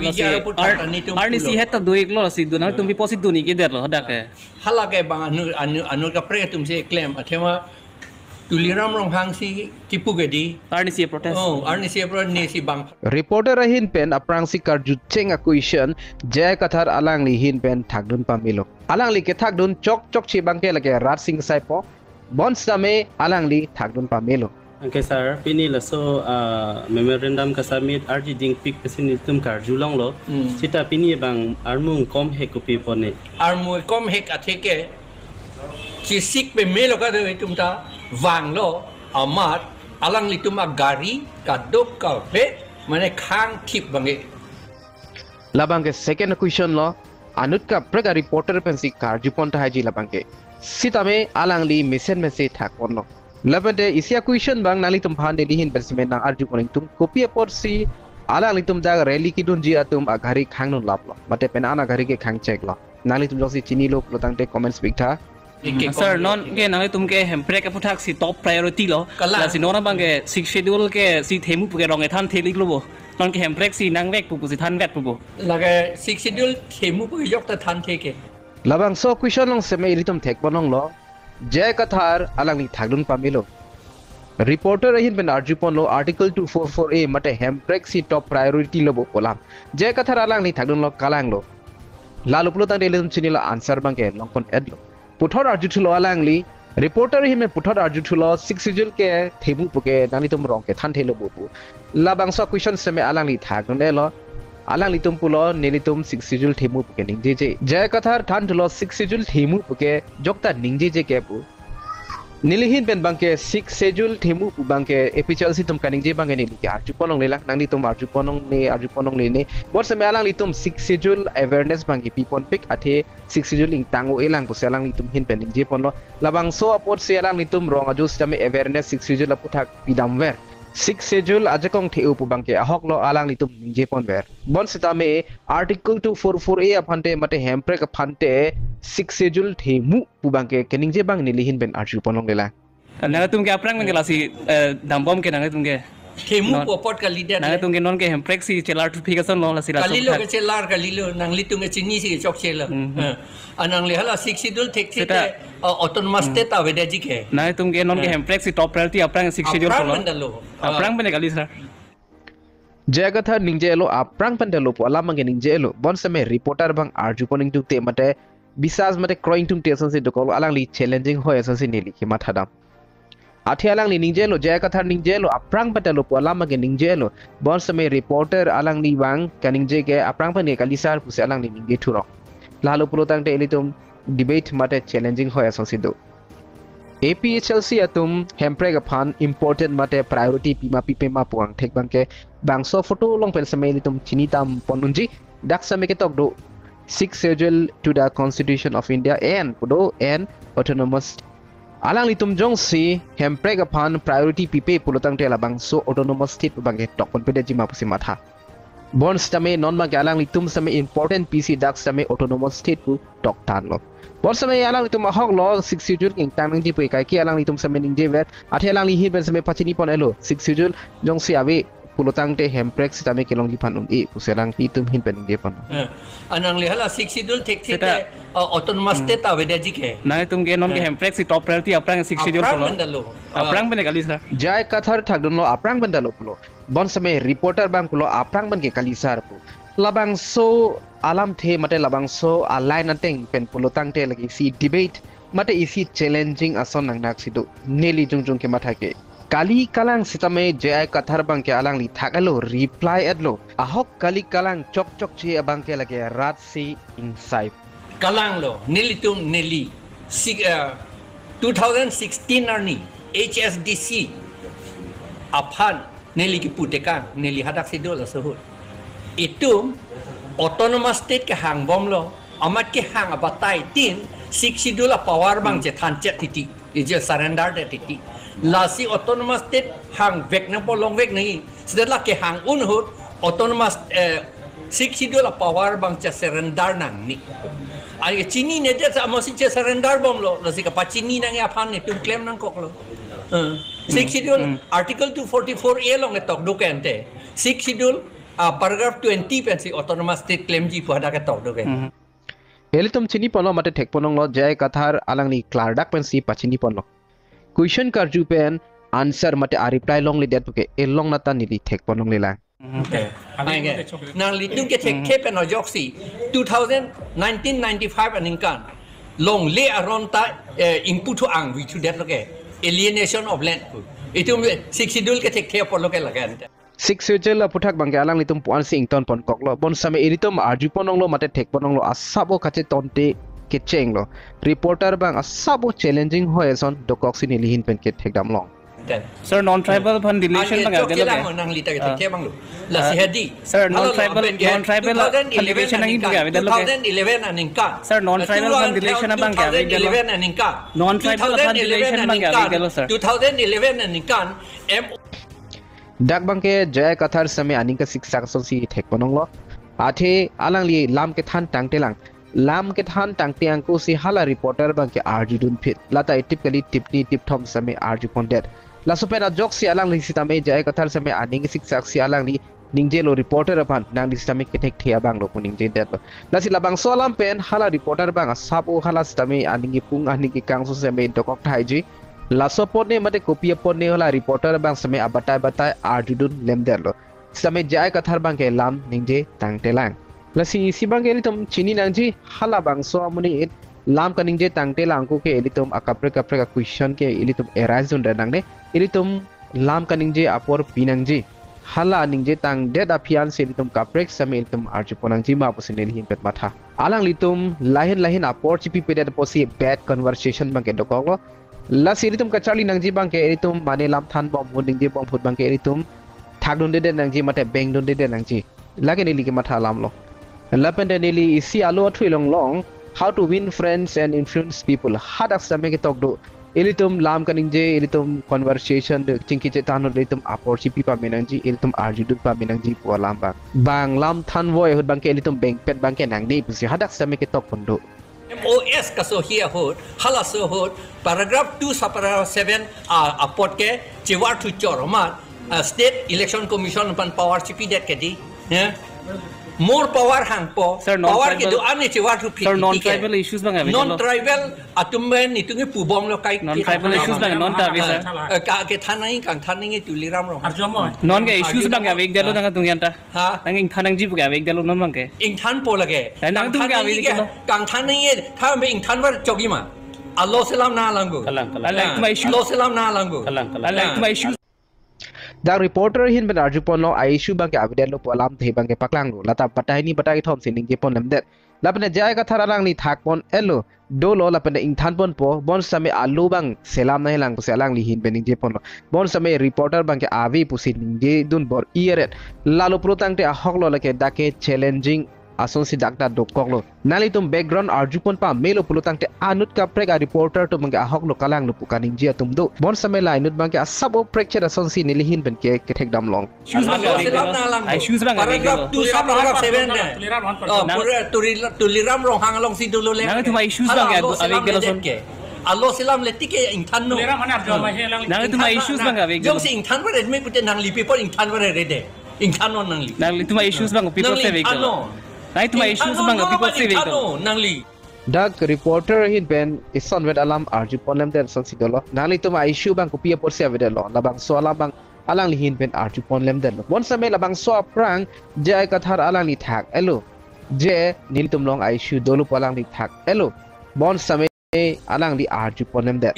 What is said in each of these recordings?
lo si arni si heta duik lo si du na tum bi posit du ni ke der lo dak ke hala ke bang anu ka pre tum se claim athema tuliram rong hang si tipu ke di arni si protest arni si pro ne si bang reporter hin pen aprang si karju cheng a question jay kathar alang li hin pen thakdun pamilo alang li ke thakdun chok chok chi bang ke lage rat sing sai po bon same alang li thakdun pamilo Okay, sir. Pini la so memorandum ka submit RG ding pick pesin tum karju long lo. Sita pini bang armung kom he kopi pone. Armung kom he atheke chi sik pe melo ka de tum ta wang lo amat alang li tum gari ka dok ka ve mane khang thip bange labang ke second question lo anut ka praga reporter pen si karju pon ta haji labang ke sitame alang li mission message thak pon lo labante isia question bang nali tum phan de hin persimen na arju poning tum copy por si alang li tum da rally ki dun ji atum aghari khang no lap lo mate pen ana ghari ke khang check lo nali tum josi chini lo lotang te comments big tha sir non ke nang tum ke hempre ke puthak si top priority lo la si nona bang ke six schedule ke si themu ke rong e than thelik lo bo non ke hempre si nang vek pu si than vet pu bo la ke six schedule themu pu yok ta than the ke labang so question long se me ilitum thek bonong lo jay kathar alang li thakdun pamilo reporter hin ben arju pon lo article 244a mate hemprex si top priority lo bo kolam jay kathar alang li thakdun lo kalang lo lalu pulo tang dele chini lo answer bang ke long kon ed lo puthor arju thulo alang li reporter hin me puthor arju thulo six schedule ke themu puke nani tum rong ke than thelo bo pu labang so question se me alang li thakdun le lo alang li tum pulo neli tum six schedule themu puke ning je jay kathar than thulo six schedule themu puke jokta ning je ke pu nilihin ben bangke six schedule themu pu bangke epichal si tum kaning je bangke ni ke arju ponong le lak nang ni tum arju ponong le ne bor se me alang li tum six schedule awareness bangki pipon pick athe six schedule ing tango elang pu se alang li tum hin pen ning je pon lo labang so apot se alang li tum rong aju system awareness six schedule aputhak pidam ver six schedule ajakong theu pu bangke ahok lo alang li tum ning je pon ver bon sita me article 244a aphante mate hempre ka phante six schedule themu pu bangke kening je bang nilihin ben arju ponong lela nang tum ke aprang ke la si dambom ke nang tum ke themu po pot ka leader nang tum ke non ke hempre si chelar notification lo la si la kalilo ke chelar kalilo nang li tum ke chini si chok chela anang le hala six schedule thek thek autonomous state aveda ji ke nang tum ke non ke hempre si top priority aprang six schedule lo aprang ben kali sir jagatha ningjelo aprang pandelo po alamang ningjelo bon same reporter bang arju poning tu te mate bisas mate crowing tum teson se dokol alang li challenging hoy asan se neli ki mathadam athi alang li ningjelo jagatha ningjelo aprang pandelo po alamang ningjelo bon same reporter alang li bang kaningje ke aprang pan ke kalisar puse alang li ningge thuro lalo pulotang te elitum debate mate challenging hoy asan se do APHLC atum hempre ga phan important mate priority pima pipema puang thek bangke bangso photo long pel samay litum chinitam ponunji dak samay ke tok do six schedule to the Constitution of India and pudo and autonomous alang litum jong si hempre ga phan priority pipe pulotang te labang so autonomous state bangke tok pon pede jima pusi matha bon stame non ma alang litum samay important PC dak samay autonomous state pu tok tan lo bor samay alang litum hok lo six schedule king timing di pu kai ki alang litum samay ning je vet athe alang li hi ben samay pachini pon elo six schedule jong si ave pulutang te hemprex tame kelong di panun e puselang ti tum hin pen de pan anang le hala six schedule thek thek autonomous state aveda ji ke nang tum ke non ke hemprex si top priority aprang six schedule lo aprang ben kali sir jay kathar thakdun lo aprang bandalo pulo bon samay reporter bang pulo aprang ban ke kali sar pu labang so alam the mate labang so align ateng pen pulutang te lagi si debate mate isi challenging ason nang nak sidu neli jungjung ke matha ke kali kalang sitame jay kathar bang ke alang li thakalo reply adlo ahok kali kalang chok chok che abang ke lage rat si inside kalang lo neli tum neli 2016 arni HSDC aphan neli ki putekan neli hadak sidol asahut itu autonomous state ke hang bom lo amat ke hang abatai tin six schedule power bang je than che titi je surrender de titi lasi autonomous state hang vek na polong vek nahi sedela ke hang unhut autonomous six schedule power bang che surrender nang ni ai chini ne je sama si che surrender bom lo lasi ka pachini nang ya phan ne tum claim nang kok lo six schedule article 244a long tok do kente six schedule paragraph 20 pensi autonomous state claim ji pada ka tau doge Elitum chini pono mate thek ponong lo jay kathar alang ni klardak pen si pachini pono. Question karju pen answer mate a reply long li det puke elong nata ni li thek ponong li lang. nang li tung ke thek ke pen no joksi 1995 aninkan long le aron ta input to ang we to that loge alienation of land itum 60 dul ke thek ke pon loge lagan 6 sejel la puthak bangke alang litum puan sing ton pon koklo bon same elitum arju ponong lo mate thek ponong lo asabo kache tonte ke cheng lo reporter bang asabo challenging hoeson dokok sin lihin pen ke thek dam long Sir, non-tribal pan deletion bang ke agak lang nang li ta ke thek bang lo la si hedi Sir, non-tribal pan deletion nang itu agak beda 2011 aninkan Sir, non-tribal pan deletion bang agak beda 2011 aninkan Non-tribal pan deletion bang agak beda sir 2011 aninkan dak bangke jay kathar same aning ka siksa son si thek ponong lo athe alang li lam ke than tangte lang lam ke than tangte ang ko si hala reporter bangke arju dun phit lata typically tipni tip thom same arju pondet la supena jok si alang li sitame jay kathar same aning siksa si alang li ningje lo reporter apan nang di sitame ke thek thia bang lo ningje det lo la si labang solam pen hala reporter bang sapo hala sitame aning pung aning kang so same dokok thaiji laso pone mate kopia pone hola reporter bang same abatai batai arjudun lemderlo same jai kathar bang ke lam ningje tangtelang lasi sibang elitum chini nangji hala bang so amuni it lam ka ningje tangtelang ko ke elitum akapre kapre ka question ke elitum erazun danang ne elitum lam ka ningje apor pinangji hala ningje tang det apian se elitum kaprek same elitum arjuponangji ma posinel hin pet matha alang litum lahin apor chipi pedet posi bad conversation bang ke dokolo la siritum kachali nangji bangke eritum mane lam than bom hunding je bom phut bangke eritum thagdon de nangji mate beng don de nangji lage ni ke matha lam lo la pendeli isi alo thrilong long how to win friends and influence people hadak same ke tokdo eritum lam kaning je eritum conversation de chingki je tan eritum apor chipi pa menangji eritum arjudu pa menangji po lam bang lam than voi hut bangke eritum beng pet bangke nangdi pusi hadak same ke tok pondo MOS kaso here hot hala so hot paragraph 2 sub paragraph 7 apot ke chiwar tu choromat state election commission pan power chipi det ke di more power hang po Sir, power ke do ani chiwar tu Sir, non-tribal issues bang agak beda non tribal atumen nitungi pu bom lo kai Non-tribal issues bang non tabi sir ka ke thanai kang thanai tuliram ro non ke issues bang agak beda lo nang tungyan ta ha nang ing thanang ji agak beda lo non bang ke ing than po lage nang tung ke abi ke kang thanai tha me ing than war chogi ma Allah salam na langu kalang tuma issue Allah salam na langu kalang tuma issues The reporter hin ben arjupon lo ai issue bang ke aviden lo polam the bang ke paklang lo lata patai ni patai thom sining je pon lemdet lapne jai ka thararang ni thak pon elo do lo lapne ing than pon po bon same alu bang selam nai lang selang li hin ben je pon lo bon same reporter bang ke avi pusin je dun bor ieret lalo protang te ahok lo lake dake challenging ason si dakta dokok lo nali tum background arjupon pa melo pulutang te anut ka prega reporter to bang ahok lo kalang lo pukaning je tum do bon same la inut bang ke asabo prekcher ason si nilihin ben ke thek dam long shoes bang agak beda lo ai shoes bang agak beda lo paragraph 7 ne pura tuliram rong hang long si dulu le nang tuma issues bang agak beda lo son Allah salam letike ing than no nang tuma issues bang agak beda jong si ing than war me pute nang li people ing than war rede ing than no nang li nang tuma issues bang people se beda lo nang tuma issues bang people se beda lo nang li Dag reporter hin ben ison wed alam arju ponem den son sidolo nali tuma issue bang kopia por se vedelo labang so bang alang li hin ben arju ponem den bon same labang so prang jai kathar alang li thak elo je nil tum long issue dolu palang li thak elo bon same alang li arju ponem den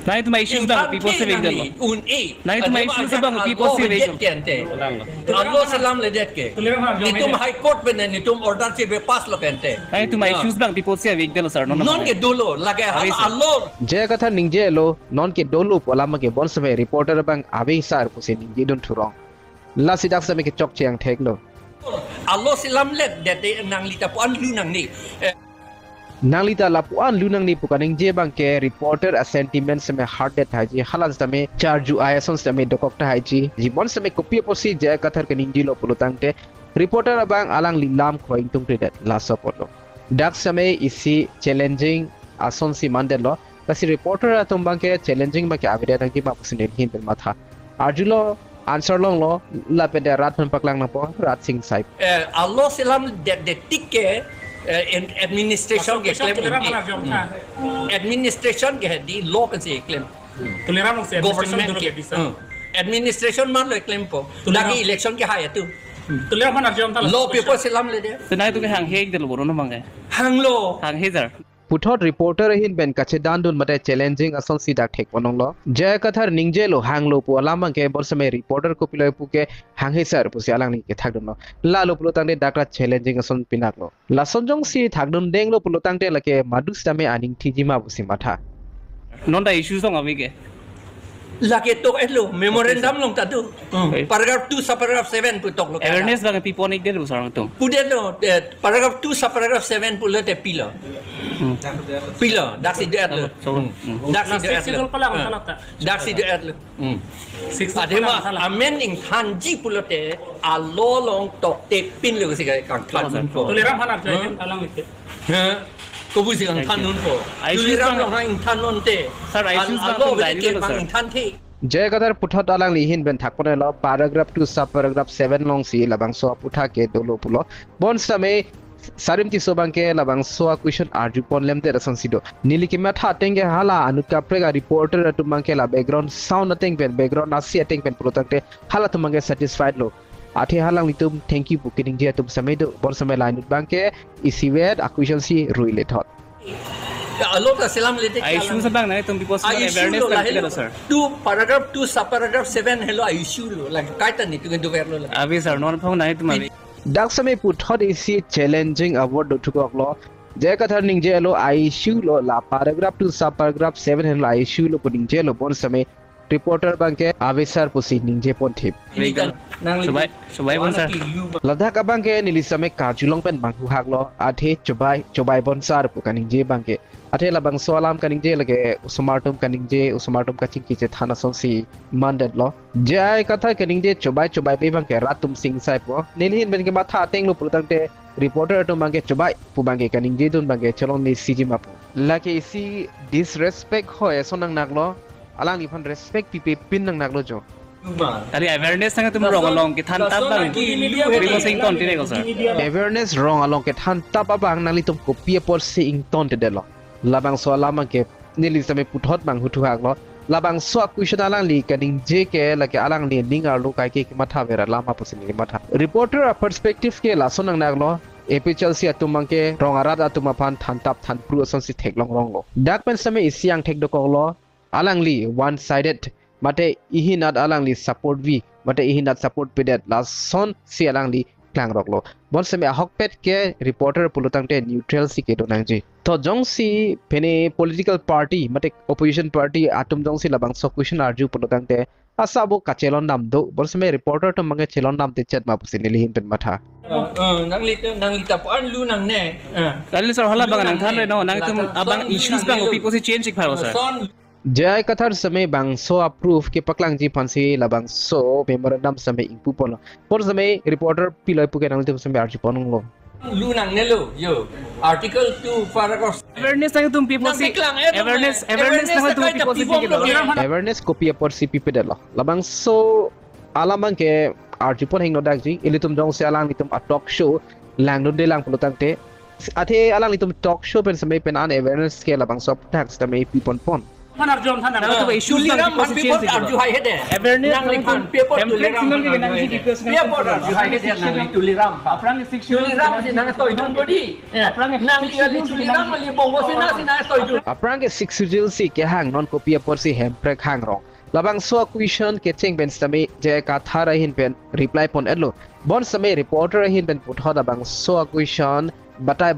nang tuma issues bang people se beda lo nang tuma issues bang people se beda lo Allah salam le det ke nitum high court ben nitum order se be pass lo kente nang tuma issues bang people se beda lo sir non ke dolo lage Allah je kathar ningje elo non ke dolu polam ke bon same reporter bang avi sar pusin ningje don thurong la sidak same ke chok chang thek lo Allah salam le det nang li ta pon lu nang ni Nalita lapuan lunang ni pukaning je bang ke reporter a sentiment seme hard det haji halan same charju ayason same dokok ta haji jibon same kopia posi je kathar ke ningji lo pulutang te reporter bang alang lilam khoing tung predet la support dak same isi challenging ason si mandelo kasi reporter atum bang ke challenging ba ke avida nang ki ma pusin hin ben matha arjulo answer long lo la pe de rat phan paklang na po rat sing sai Allah selam de tikke administration ke claim administration ke di law kan si claim Toleran ng government ke administration man lo claim po lagi election ke haya tu Toleran man arjom ta law people selam le de Senai tu ke hang hek de lo boron na bang hang lo hang hezer puthot reporter hin ben kache dan dun mate challenging ason si dak thek bonong lo jay kathar ningje lo hang lo pu alamang ke bor samay reporter ko piloi pu ke hang he sir pu si alang ni ke thak dun lo la lo pulo tang de dakra challenging ason pinak lo la sonjong si thak dun deng lo pulo tang de la ke madus tame aning thijima bu si matha non da issue song ami ke lagi tok elo memorandum long tadu paragraph 2 sub paragraph 7 pu tok lo awareness bang people ni de lo sarang tu pude lo paragraph 2 sub paragraph 7 pu le te pilo dak si de lo dak si de lo dak si de lo adema amending thanji pu le te a lo long tok te pin lo si ka kan po Toleran man arjom alang ite ko bu si kan than nun po tuliram lo hang than non te sir I choose bang lo tu be dai ke lo bang sir than the jay kathar puthot alang li hin ben thak pone lo paragraph 2 sub paragraph 7 long si labang so putha ke dolo pulo bon samay sarim ti sobang ke labang so question arju pon lem de rason sido nili ki matha tenge hala anut ka prega reporter tumang ke la background sound ateng ben background asi ateng ben protecte hala tumang ke satisfied lo athe halang litum thank you booking je tum samay do bon samay line bang ke isiwed acquisition si ruile thot alo ta selam le te I issue sa bang na tum people sa awareness bang ke lo sir tu paragraph 2 sub paragraph 7 hello issue lo like kaita ni tu ndu ver lo abi sir non phone na tu mami dak samay puthot isi challenging award do thukok lo jay kathar ning je lo issue lo la paragraph 2 sub paragraph 7 hello issue lo puning je lo bon samay reporter bang ke avisar pusi ning je pon thip subai bon sir ladhak abang ke nili samay karjulong pen bang hu hak lo athe chobai bon sar pu kaning je bang ke athe labang solam kaning je lage usmartum kaching ki je thana son si mandat lo jay katha kaning je chobai pe bang ke ratum sing sai po nili hin ben ke matha teng lo pultang te reporter to bang ke chobai pu bang ke kaning je dun bang ke cholong ni siji ma pu lake isi disrespect hoy sonang nak lo alang ni phan respect pi pe pin nang nak lo jo tadi awareness sang tum rong along ke than tap bang people sing ton tine ko sir awareness wrong along ke than tap abang nang litum ko pia por se ing ton te de lo labang so lama ke nili samay puthot bang hutu hak lo labang so question alang li kading je ke lake alang li ning ar lo kai ke matha vera lama pusin ni matha reporter a perspective ke la sonang nak lo epchal si atumang ke rong arat atuma phan than tap than pru son si thek long rong lo dak pen samay isyang thek do ko lo alang li one sided mate ihinat alang li support vi mate ihinat support pedet la son si alang li klang rok lo bon samay hok pet ke reporter pulutang te neutral si ke do nang ji to jong si pene political party mate opposition party atum jong si labang so question arju pulutang te asabo kachelon nam do bon samay reporter to mange chelon nam te chat ma pusin li hin pen matha nang li ta an lu nang ne tadi sir hala bang nang than re no nang tum abang issues bang people si change ik pharo sir jay kathar samay bang so approve ke paklang ji phansi labang so memorandum samay ingpu pon por samay reporter piloi pu ke nang tum samay arju ponong lo lu nang ne lo yo article 2 paragraph awareness sang tum people si awareness sang tum people si ke awareness copy por cpp de lo labang so alamang ke arju pon hing no dak ji ilitum jong se alang litum a talk show lang no de lang pulutang te athe alang litum talk show pen samay pen an awareness ke labang so tax samay pipon pon man arjom than nang tu issue bang people si change arju hai hede awareness nang li pan paper template singal ke nang ji details paper arju hai hede nang li tuliram aprang section tuliram si nang toy dun body nang li tuliram li bongo sina toy dun aprang ke 6 sijil si ke hang non copy por si hemprek hang rong labang so question ke cheng ben samay je ka thara hin pen reply pon edlo bon samay reporter hin ben putho da bang so question batai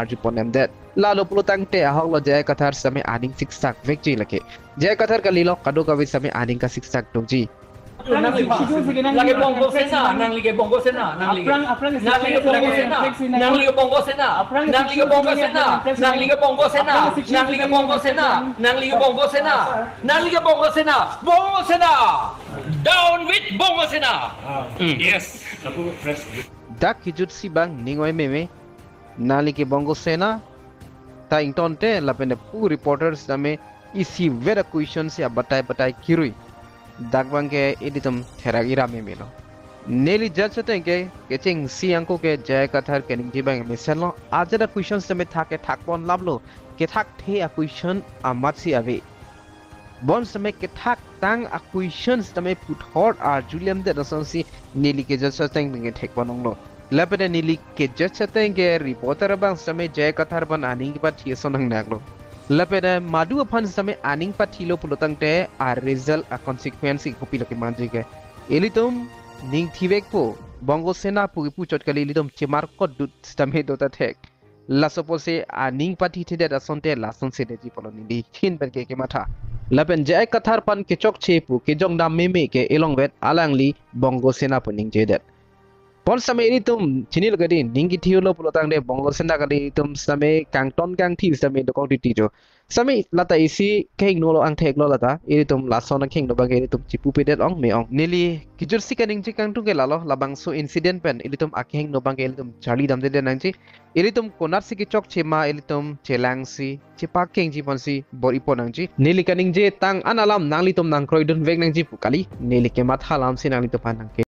arju pon em that lalo pulutang te ahok lo jay kathar samay aning siksak vekji lake jay kathar ka lilo kado ka samay aning ka siksak dongji lagi bongo sena nang li bongo sena nang li bongo sena nang li bongo sena nang li bongo sena nang li bongo sena nang li bongo sena nang li bongo sena nang li bongo sena down with bongo sena yes dak kijut si bang ningoy meme nali ke bongo sena ta ingtonte lapene pu reporters name isi vera question se batai kirui dagbang ke editum theragi rame melo neli judge te ke ching siang ko ke jay kathar ke ning jibang meselo ajara questions te me thake thakpon lablo ke thak the a question amat si ave bon समय के थाक तांग a questions te me put hot a julian de sonsi neli ke judge teng nge thek bononglo lapede neli ke judge teng ke reporter bang समय jay kathar ban aning ba thieson nang naglo lapede madu upon समय aning patilo pulotang te a result a consequence ko pilo ke manji ke elitum ning thivek po bongo sena pu chot kali elitum chemar ko dut stame dota thek la suppose aning pati thide da sonte la son se de ji poloni di khin ben ke matha lapen jai kathar pan ke chok che pu ke jong dam me ke elong vet alangli bongo sena puning je det pon समय elitum chinil gadi ningi thiulo pulotang de bongo sena kali tum समय kangton kang thi समय do ko ti jo समय lata isi keng no lo ang thek lo lata elitum la sona keng do bage elitum chipu pe det ong me ong nili kijur sikaning chikang tu ke lalo labang so incident pen elitum akeng no bage elitum charlie dam de nang chi elitum konar si ki chok chema elitum chelang si chipa keng ji ponsi bor ipo nang chi nili kaning je tang analam nang litum nang kroidun vek nang ji pukali nili ke mathalam si nang litum pan nang ke